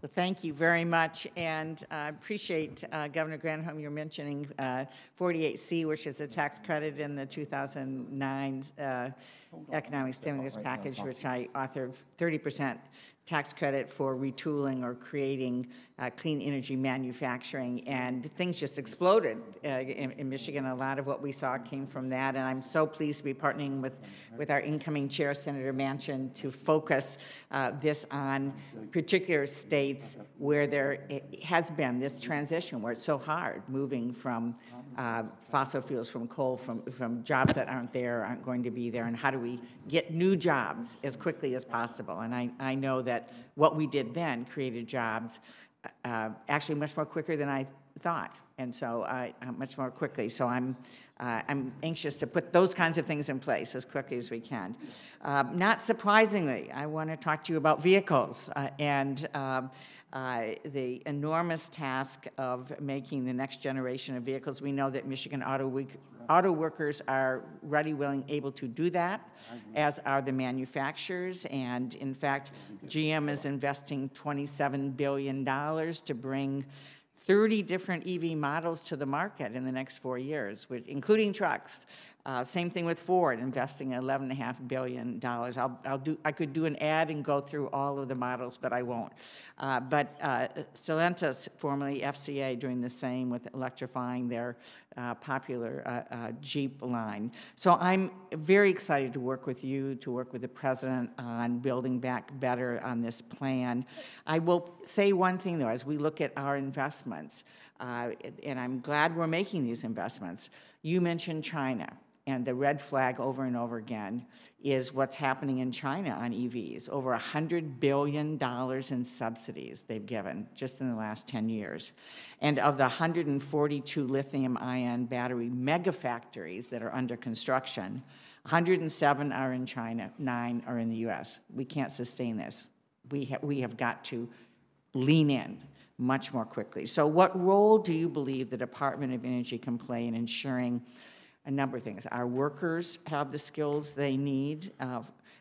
Well, thank you very much, and I appreciate, Governor Granholm, you're mentioning 48C, which is a tax credit in the 2009 economic stimulus package, which I authored, 30% tax credit for retooling or creating clean energy manufacturing, and things just exploded in Michigan. A lot of what we saw came from that, and I'm so pleased to be partnering with our incoming chair, Senator Manchin, to focus this on particular states where there has been this transition, where it's so hard moving from fossil fuels, from coal, from jobs that aren't going to be there, and how do we get new jobs as quickly as possible. And I know that what we did then created jobs actually much more quicker than I thought, and so much more quickly. So I'm anxious to put those kinds of things in place as quickly as we can. Not surprisingly, I want to talk to you about vehicles and the enormous task of making the next generation of vehicles. We know that Michigan auto workers are ready, willing, able to do that, as are the manufacturers. And in fact, GM is investing $27 billion to bring 30 different EV models to the market in the next 4 years, including trucks. Same thing with Ford, investing $11.5 billion. I could do an ad and go through all of the models, but I won't. But Stellantis, formerly FCA, doing the same with electrifying their popular Jeep line. So I'm very excited to work with you, to work with the President on building back better on this plan. I will say one thing, though, as we look at our investments, and I'm glad we're making these investments. You mentioned China. And the red flag over and over again is what's happening in China on EVs. Over $100 billion in subsidies they've given just in the last 10 years. And of the 142 lithium-ion battery megafactories that are under construction, 107 are in China, 9 are in the U.S. We can't sustain this. We have got to lean in much more quickly. So what role do you believe the Department of Energy can play in ensuring a number of things? Our workers have the skills they need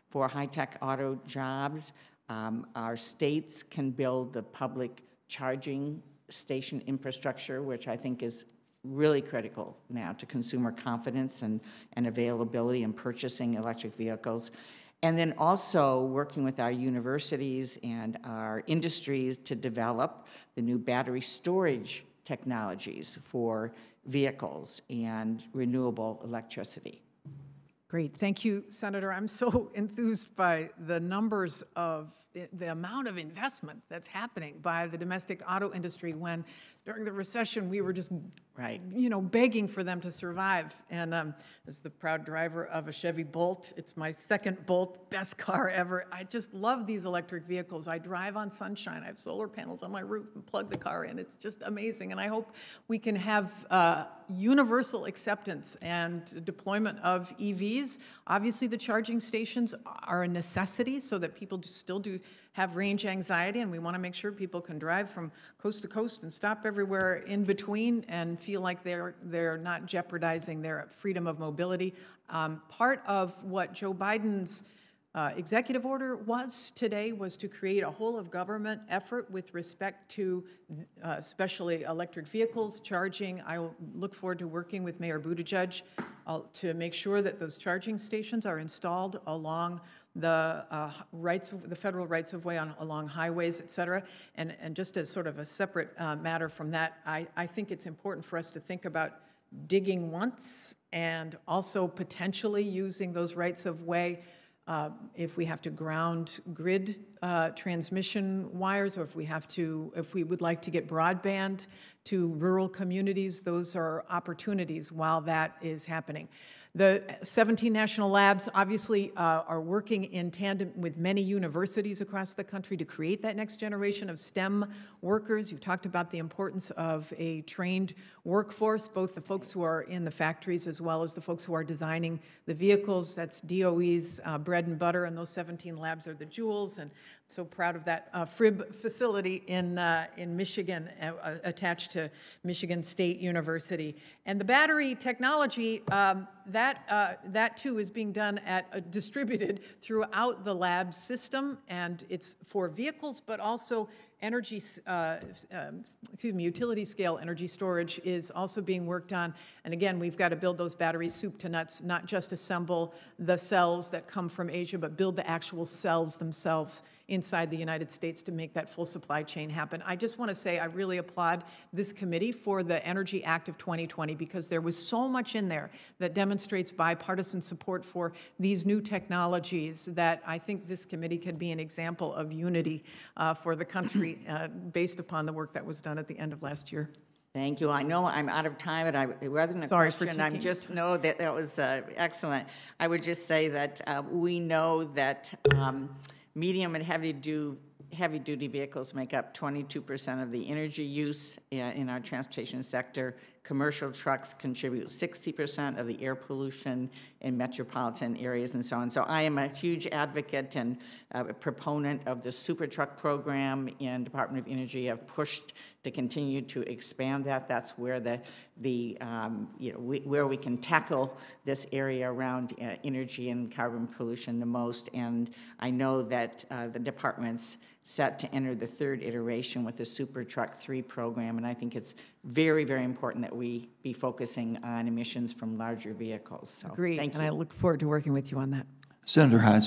for high-tech auto jobs. Our states can build the public charging station infrastructure, which I think is really critical now to consumer confidence and availability in purchasing electric vehicles. And then also working with our universities and our industries to develop the new battery storage technologies for vehicles and renewable electricity. Great, thank you, Senator. I'm so enthused by the numbers of the amount of investment that's happening by the domestic auto industry when during the recession we were just begging for them to survive. And as the proud driver of a Chevy Bolt, it's my second Bolt, best car ever. I just love these electric vehicles. I drive on sunshine. I have solar panels on my roof and plug the car in. It's just amazing. And I hope we can have universal acceptance and deployment of EVs. Obviously, the charging stations are a necessity so that people still do have range anxiety, and we want to make sure people can drive from coast to coast and stop everywhere in between and feel like they're not jeopardizing their freedom of mobility. Part of what Joe Biden's executive order today was to create a whole of government effort with respect to especially electric vehicles, charging. I will look forward to working with Mayor Buttigieg to make sure that those charging stations are installed along the federal rights of way along highways, et cetera. And just as sort of a separate matter from that, I think it's important for us to think about digging once and also potentially using those rights of way if we have to ground grid transmission wires, or if we would like to get broadband to rural communities. Those are opportunities while that is happening. The 17 national labs obviously are working in tandem with many universities across the country to create that next generation of STEM workers. You talked about the importance of a trained workforce, both the folks who are in the factories as well as the folks who are designing the vehicles. That's DOE's bread and butter, and those 17 labs are the jewels. And I'm so proud of that FRIB facility in Michigan, attached to Michigan State University. And the battery technology, that too is being done distributed throughout the lab system, and it's for vehicles, but also energy, utility scale energy storage is also being worked on. And again, we've got to build those batteries soup to nuts, not just assemble the cells that come from Asia, but build the actual cells themselves inside the United States to make that full supply chain happen. I just want to say I really applaud this committee for the Energy Act of 2020 because there was so much in there that demonstrates bipartisan support for these new technologies that I think this committee can be an example of unity for the country based upon the work that was done at the end of last year. Thank you. I know I'm out of time, but rather than a question, I'm just know that that was excellent. I would just say that we know that medium and heavy-duty vehicles make up 22% of the energy use in our transportation sector. Commercial trucks contribute 60% of the air pollution in metropolitan areas and so on. So I am a huge advocate and a proponent of the super truck program, and Department of Energy have pushed to continue to expand that. That's where where we can tackle this area around energy and carbon pollution the most. And I know that the department's set to enter the third iteration with the Super Truck 3 program, and I think it's very, very important that we be focusing on emissions from larger vehicles. So, Agreed, thank you. and I look forward to working with you on that. Senator Hyde.